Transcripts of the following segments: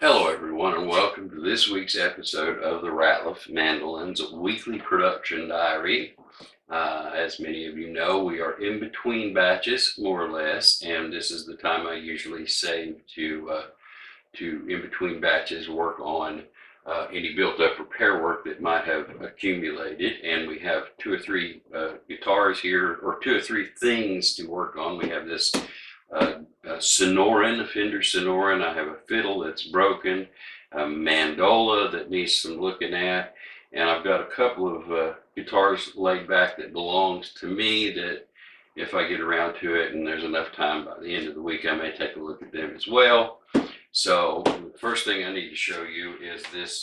Hello everyone and welcome to this week's episode of the Ratliff Mandolins Weekly Production Diary. As many of you know, we are in between batches, more or less, and this is the time I usually save to in between batches work on any built-up repair work that might have accumulated. And we have two or three guitars here, or two or three things to work on. We have this Sonoran, a Fender Sonoran. I have a fiddle that's broken, a Mandola that needs some looking at, and I've got a couple of guitars laid back that belongs to me that if I get around to it and there's enough time by the end of the week, I may take a look at them as well. So the first thing I need to show you is this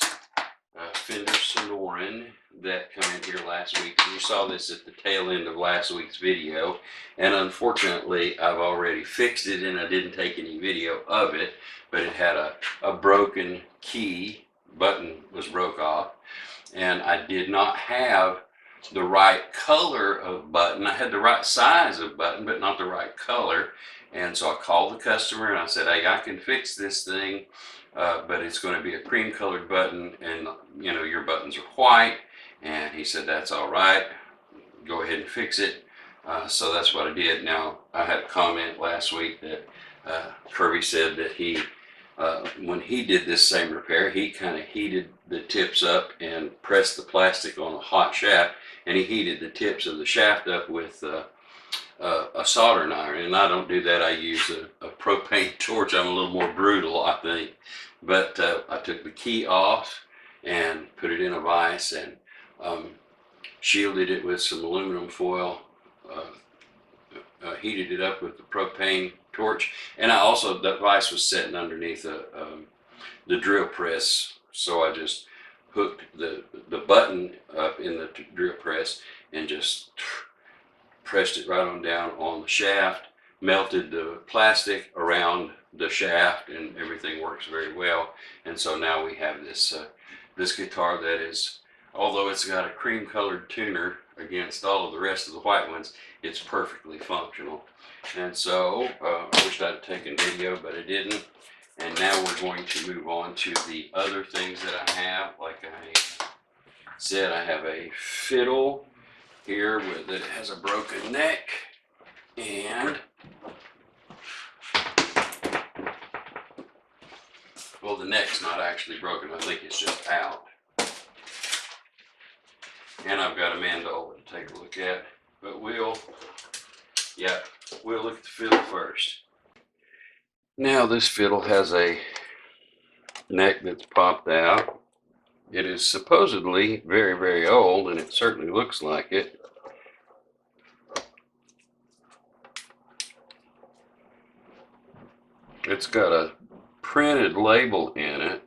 Fender Sonoran that came in here last week. You saw this at the tail end of last week's video, and unfortunately I've already fixed it and I didn't take any video of it, but it had a broken key. Button was broke off, and I did not have the right color of button. I had the right size of button, but not the right color. And so I called the customer and I said, hey, I can fix this thing, but it's going to be a cream colored button, and you know, your buttons are white. And he said, that's all right, go ahead and fix it. So that's what I did. Now, I had a comment last week that Kirby said that he, when he did this same repair, he kind of heated the tips up and pressed the plastic on a hot shaft, and he heated the tips of the shaft up with a soldering iron. And I don't do that. I use a propane torch. I'm a little more brutal, I think. But I took the key off and put it in a vise and shielded it with some aluminum foil, heated it up with the propane torch, and I also, that vise was sitting underneath the drill press, so I just hooked the button up in the drill press and just pressed it right on down on the shaft, melted the plastic around the shaft, and everything works very well. And so now we have this this guitar that is, although it's got a cream colored tuner against all of the rest of the white ones, it's perfectly functional. And so I wished I'd taken video, but I didn't. And now we're going to move on to the other things that I have. Like I said, I have a fiddle here that has a broken neck, and well, the neck's not actually broken, I think it's just out. And I've got a Mandola to take a look at, but we'll look at the fiddle first. Now this fiddle has a neck that's popped out. It is supposedly very, very old, and it certainly looks like it. It's got a printed label in it.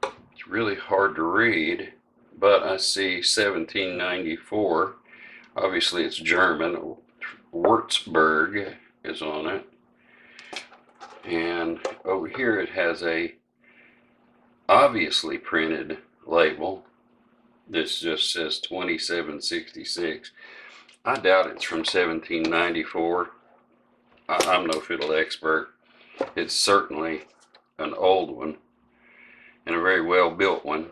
It's really hard to read, but I see 1794. Obviously it's German. Würzburg is on it. And over here it has a obviously printed label. This just says 2766. I doubt it's from 1794. I'm no fiddle expert. It's certainly an old one and a very well built one,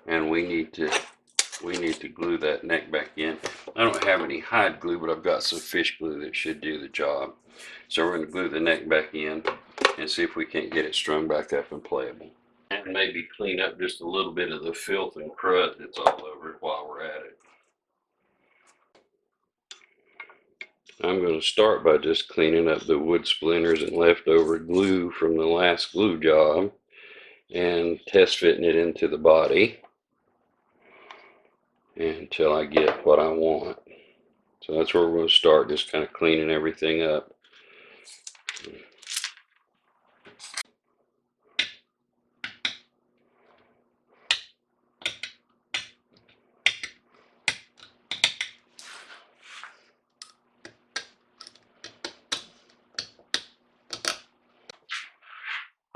and we need to glue that neck back in. I don't have any hide glue, but I've got some fish glue that should do the job. So we're going to glue the neck back in and see if we can't get it strung back up and playable, and maybe clean up just a little bit of the filth and crud that's all over it while we're at it. I'm going to start by just cleaning up the wood splinters and leftover glue from the last glue job and test fitting it into the body until I get what I want. So that's where we're going to start, just kind of cleaning everything up.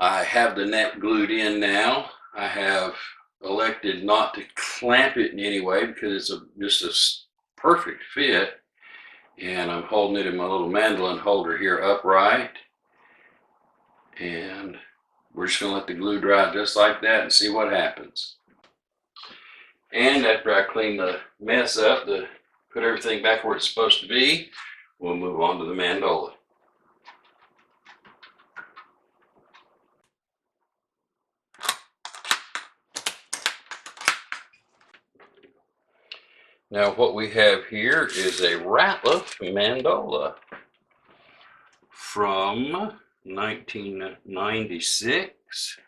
I have the neck glued in now. I have elected not to clamp it in any way because it's just a perfect fit. And I'm holding it in my little mandolin holder here upright. And we're just gonna let the glue dry just like that and see what happens. And after I clean the mess up, to put everything back where it's supposed to be, we'll move on to the mandola. Now what we have here is a Ratliff mandola from 1996.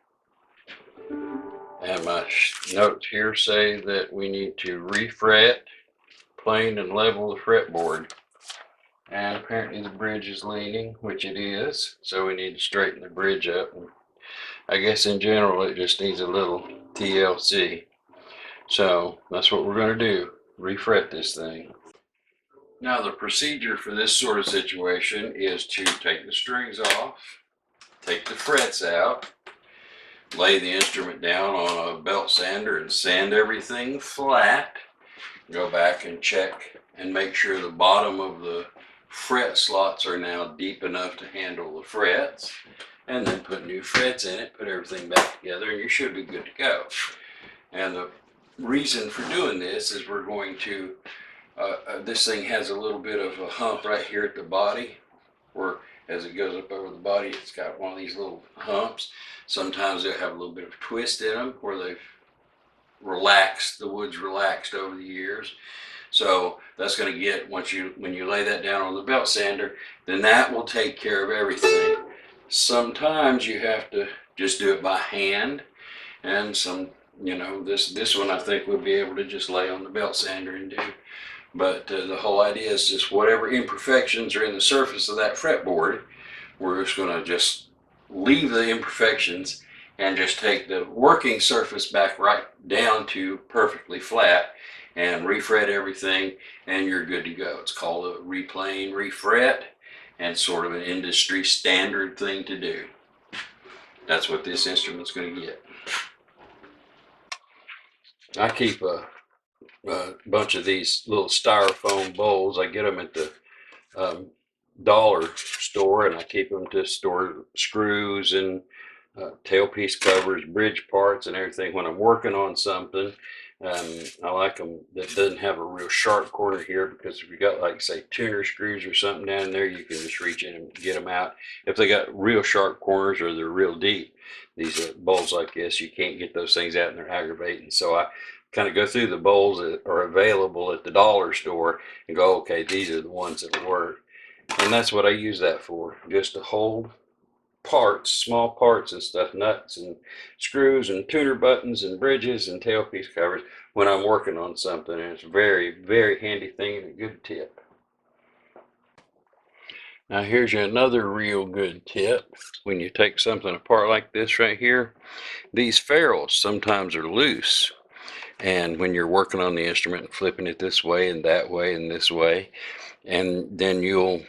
And my notes here say that we need to refret, plane and level the fretboard. And apparently the bridge is leaning, which it is, so we need to straighten the bridge up. And I guess in general it just needs a little TLC. So that's what we're going to do, refret this thing. Now the procedure for this sort of situation is to take the strings off, take the frets out, lay the instrument down on a belt sander and sand everything flat. Go back and check and make sure the bottom of the fret slots are now deep enough to handle the frets, and then put new frets in it, put everything back together, and you should be good to go. And the reason for doing this is we're going to, this thing has a little bit of a hump right here at the body, where as it goes up over the body, it's got one of these little humps. Sometimes they'll have a little bit of twist in them where they've relaxed, the wood's relaxed over the years. So that's going to get, when you lay that down on the belt sander, then that will take care of everything. Sometimes you have to just do it by hand, and this one I think we'll be able to just lay on the belt sander and do. But the whole idea is just whatever imperfections are in the surface of that fretboard, we're just going to just leave the imperfections and just take the working surface back right down to perfectly flat and refret everything, and you're good to go. It's called a replane, refret, and sort of an industry standard thing to do. That's what this instrument's going to get. I keep a bunch of these little styrofoam bowls. I get them at the dollar store, and I keep them to store screws and tailpiece covers, bridge parts, and everything when I'm working on something. I like them that doesn't have a real sharp corner here, because if you got, like, say, tuner screws or something down there, you can just reach in and get them out. If they got real sharp corners or they're real deep, these bowls like this, you can't get those things out and they're aggravating. So I kind of go through the bowls that are available at the dollar store and go, okay, these are the ones that work. And that's what I use that for, just to hold parts, small parts and stuff, nuts and screws and tuner buttons and bridges and tailpiece covers when I'm working on something. And it's a very, very handy thing and a good tip. Now here's another real good tip. When you take something apart like this right here, these ferrules sometimes are loose. And when you're working on the instrument and flipping it this way and that way and this way, and then you'll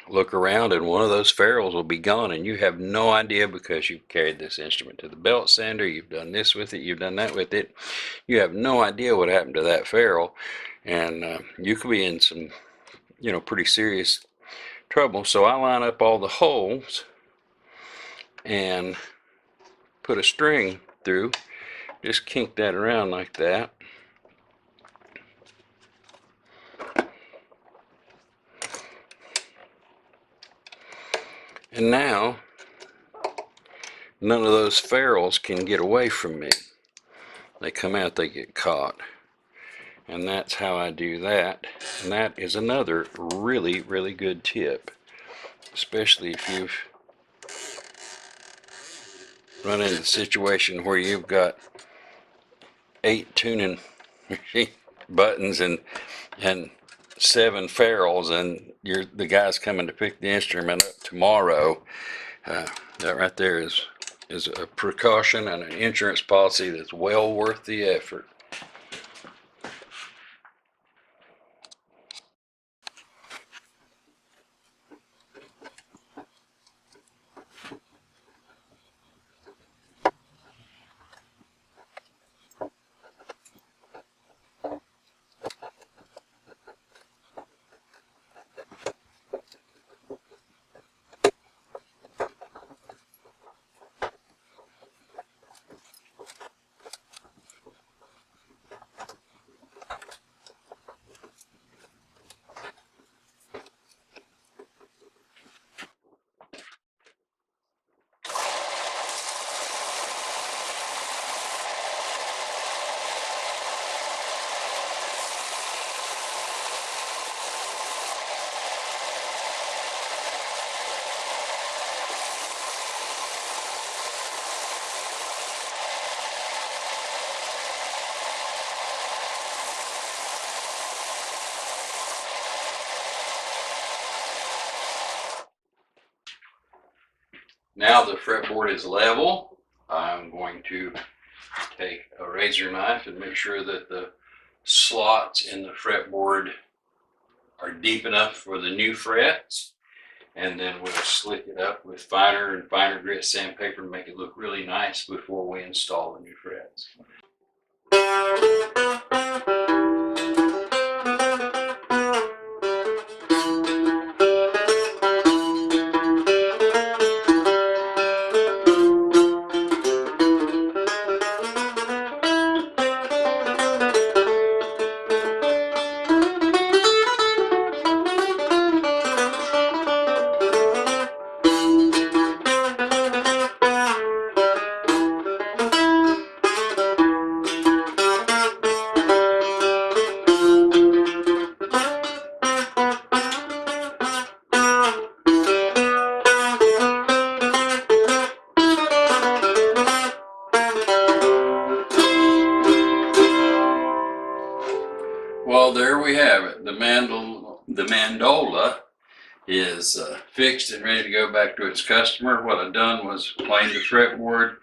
look around and one of those ferrules will be gone, and you have no idea, because you've carried this instrument to the belt sander, you've done this with it, you've done that with it, you have no idea what happened to that ferrule, and you could be in some pretty serious trouble. So I line up all the holes and put a string through, just kink that around like that. And now none of those ferrules can get away from me. They come out, they get caught. And that's how I do that. And that is another really, really good tip, especially if you've run into a situation where you've got 8 tuning buttons and 7 ferrules, and the guy's coming to pick the instrument up tomorrow. That right there is a precaution and an insurance policy that's well worth the effort. Now the fretboard is level. I'm going to take a razor knife and make sure that the slots in the fretboard are deep enough for the new frets. And then we'll slick it up with finer and finer grit sandpaper to make it look really nice before we install the new frets. Well, there we have it. The Mandola is fixed and ready to go back to its customer. What I've done was planed the fretboard,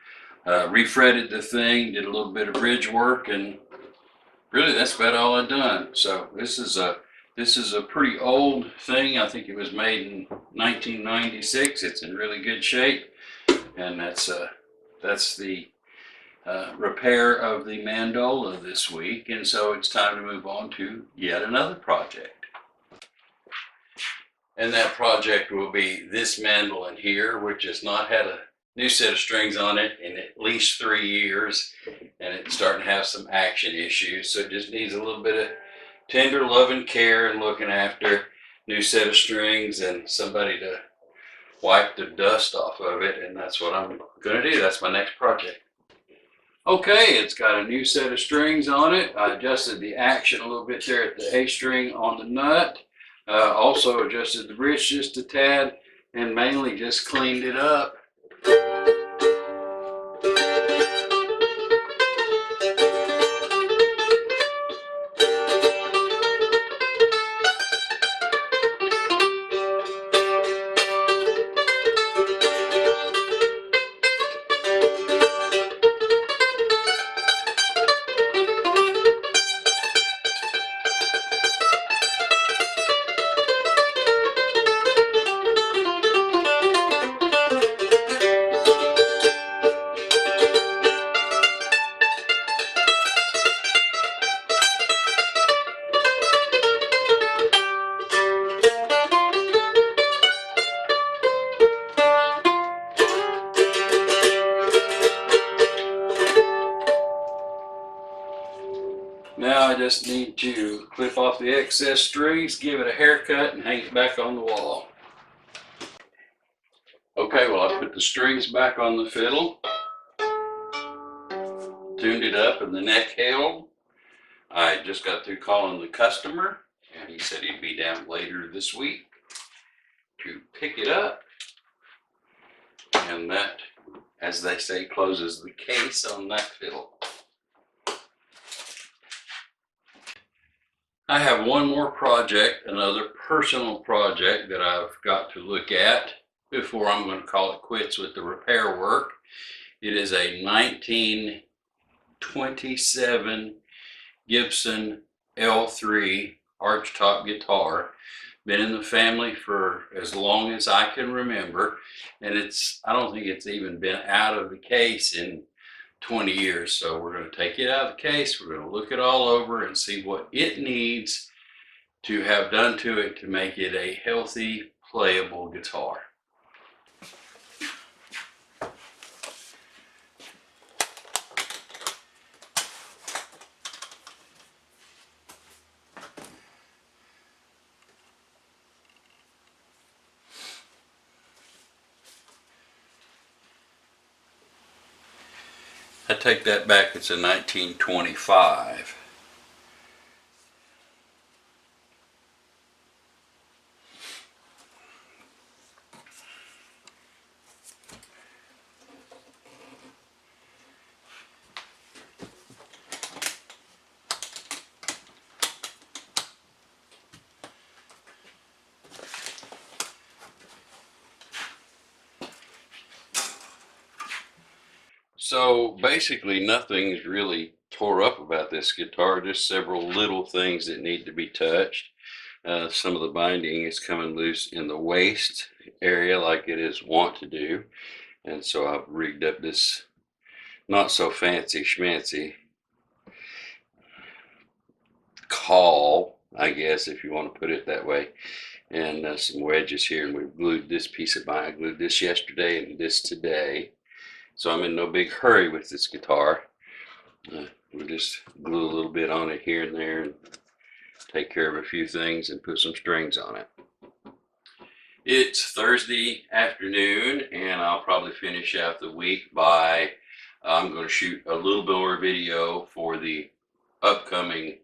refretted the thing, did a little bit of bridge work, and really that's about all I've done. So this is a pretty old thing. I think it was made in 1996. It's in really good shape, and that's the repair of the Mandola this week. And so it's time to move on to yet another project. And that project will be this mandolin here, which has not had a new set of strings on it in at least 3 years, and it's starting to have some action issues. So it just needs a little bit of tender loving care and looking after. New set of strings and somebody to wipe the dust off of it, and that's what I'm going to do. That's my next project. Okay, it's got a new set of strings on it. I adjusted the action a little bit there at the A string on the nut. Also adjusted the bridge just a tad and mainly just cleaned it up. Now I just need to clip off the excess strings, give it a haircut, and hang it back on the wall. Okay, well, I put the strings back on the fiddle, tuned it up, and the neck held. I just got through calling the customer, and he said he'd be down later this week to pick it up. And that, as they say, closes the case on that fiddle. I have one more project, another personal project that I've got to look at before I'm going to call it quits with the repair work. It is a 1927 Gibson L3 archtop guitar. Been in the family for as long as I can remember, and I don't think it's even been out of the case in 20 years. So we're going to take it out of the case, we're going to look it all over and see what it needs to have done to it to make it a healthy, playable guitar. I take that back, it's a 1925. So basically nothing's really tore up about this guitar, just several little things that need to be touched. Some of the binding is coming loose in the waist area like it is wont to do. And so I've rigged up this not so fancy schmancy caul, I guess, if you want to put it that way. And some wedges here, and we've glued this piece of binding. I glued this yesterday and this today. So I'm in no big hurry with this guitar. We'll just glue a little bit on it here and there and take care of a few things and put some strings on it. It's Thursday afternoon, and I'll probably finish out the week by, I'm going to shoot a little more video for the upcoming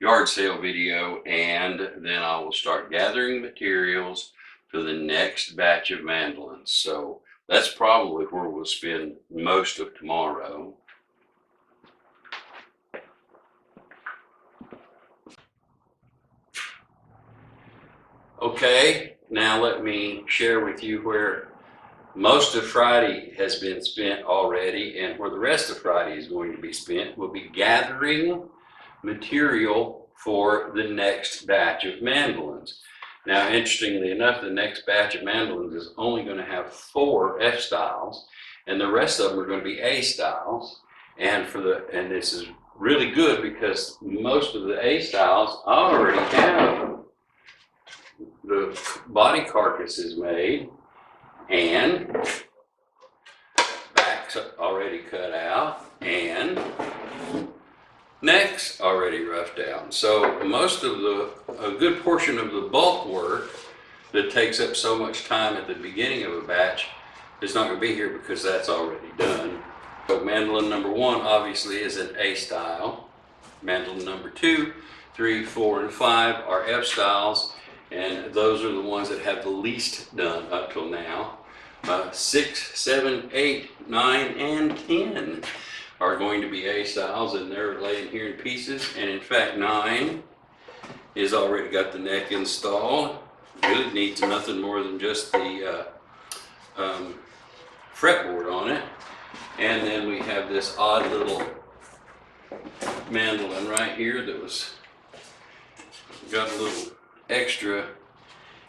yard sale video, and then I will start gathering materials for the next batch of mandolins. So that's probably where we'll spend most of tomorrow. Okay, now let me share with you where most of Friday has been spent already, and where the rest of Friday is going to be spent. We'll be gathering material for the next batch of mandolins. Now, interestingly enough, the next batch of mandolins is only going to have 4 F styles, and the rest of them are going to be A styles. And this is really good because most of the A styles already have the body carcasses made and backs already cut out and necks already roughed out. So most of a good portion of the bulk work that takes up so much time at the beginning of a batch is not going to be here because that's already done. So mandolin number 1 obviously is an A style. Mandolin number 2, 3, 4, and 5 are F styles, and those are the ones that have the least done up till now. 6, 7, 8, 9, and 10 are going to be A styles, and they're laying here in pieces. And in fact, 9 is already got the neck installed. Really needs nothing more than just the fretboard on it. And then we have this odd little mandolin right here that was got a little extra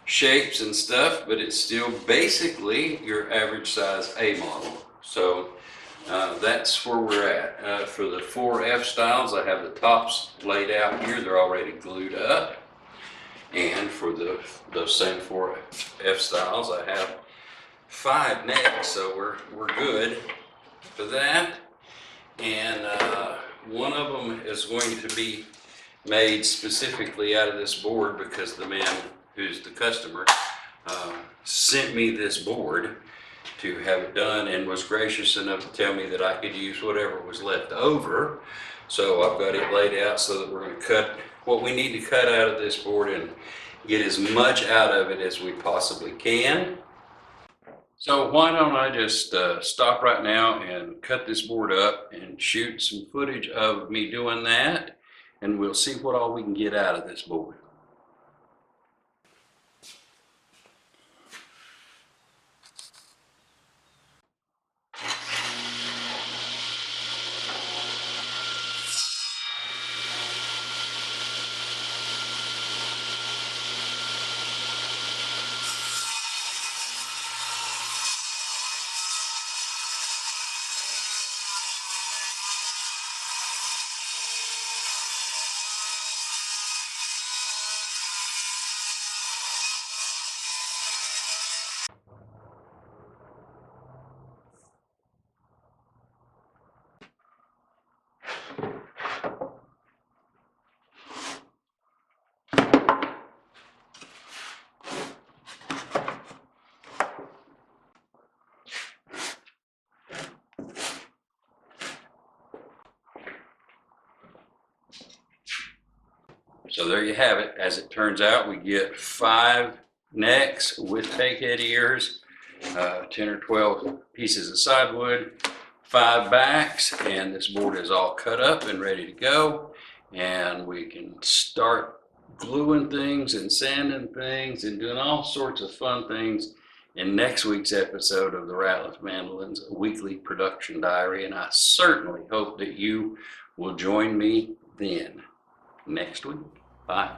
shapes and stuff, but it's still basically your average size A model. So that's where we're at. For the 4 F styles, I have the tops laid out here. They're already glued up. And for those same 4 F styles, I have 5 necks, so we're good for that. And one of them is going to be made specifically out of this board because the man who's the customer sent me this board to have it done and was gracious enough to tell me that I could use whatever was left over. So I've got it laid out so that we're going to cut what we need to cut out of this board and get as much out of it as we possibly can. So why don't I just stop right now and cut this board up and shoot some footage of me doing that, and we'll see what all we can get out of this board. So there you have it. As it turns out, we get 5 necks with take head ears, 10 or 12 pieces of sidwood, 5 backs, and this board is all cut up and ready to go. And we can start gluing things and sanding things and doing all sorts of fun things in next week's episode of the Ratliff Mandolins, a weekly production diary, and I certainly hope that you will join me then next week. Bye.